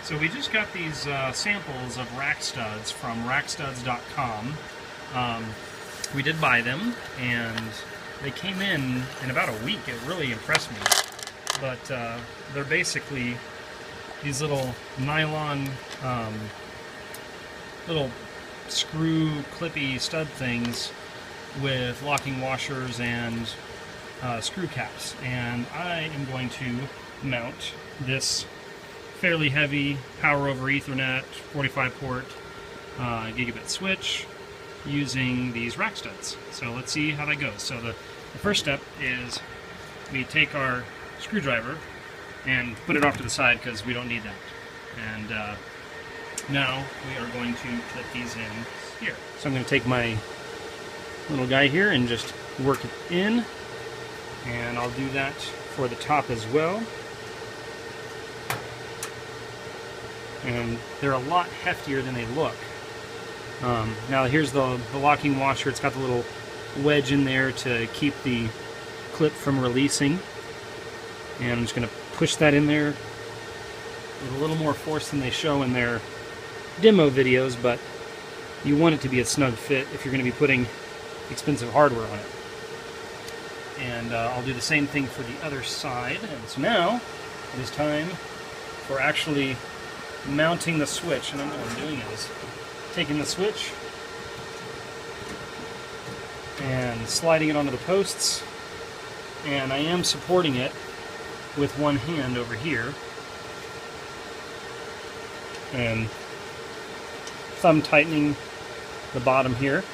So we just got these samples of Rackstuds from Rackstuds.com. We did buy them, and they came in about a week. It really impressed me. But they're basically these little nylon, little screw clippy stud things with locking washers and screw caps. And I am going to mount this fairly heavy power over Ethernet 45 port gigabit switch using these Rackstuds. So let's see how that goes. So the first step is we take our screwdriver and put it off to the side because we don't need that. And now we are going to clip these in here. So I'm going to take my little guy here and just work it in, and I'll do that for the top as well. And they're a lot heftier than they look. Now here's the locking washer. It's got the little wedge in there to keep the clip from releasing. And I'm just going to push that in there with a little more force than they show in their demo videos, but you want it to be a snug fit if you're going to be putting expensive hardware on it. And I'll do the same thing for the other side. And so now it is time for actually mounting the switch. And what I'm doing is taking the switch and sliding it onto the posts, and I am supporting it with one hand over here and thumb tightening the bottom here.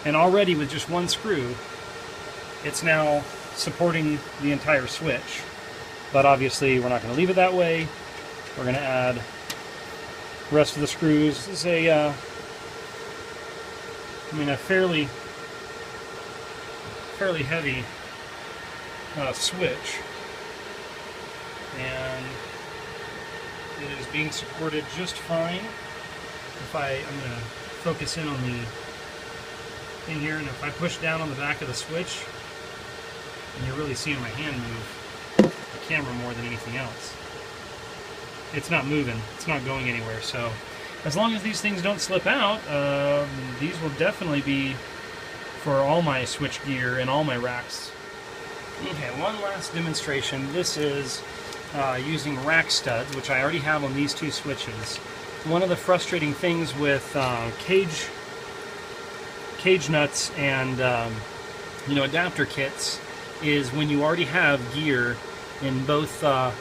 And already with just one screw, it's now supporting the entire switch. But obviously we're not going to leave it that way. We're going to add the rest of the screws. This is a fairly heavy switch, and it is being supported just fine. I'm going to focus in on the thing here, and if I push down on the back of the switch, and you're really seeing my hand move the camera more than anything else, it's not moving, it's not going anywhere. So as long as these things don't slip out, these will definitely be for all my switch gear and all my racks. Okay, one last demonstration. This is using Rackstuds, which I already have on these two switches. One of the frustrating things with cage nuts and adapter kits is when you already have gear in both the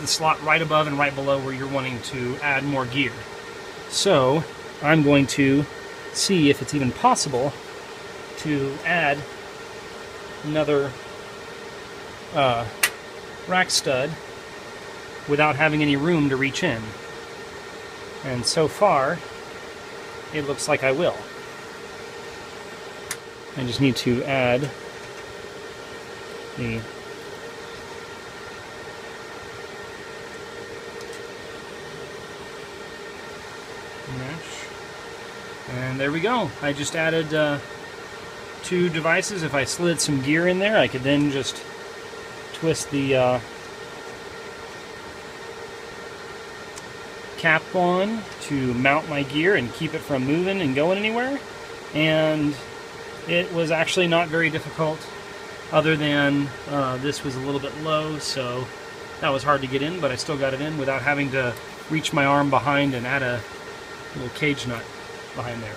slot right above and right below where you're wanting to add more gear. So I'm going to see if it's even possible to add another rack stud without having any room to reach in. And so far it looks like I will. I just need to add the mesh, and there we go. I just added two devices. If I slid some gear in there, I could then just twist the cap on to mount my gear and keep it from moving and going anywhere. And it was actually not very difficult, other than this was a little bit low, so that was hard to get in, but I still got it in without having to reach my arm behind and add a little cage nut behind there.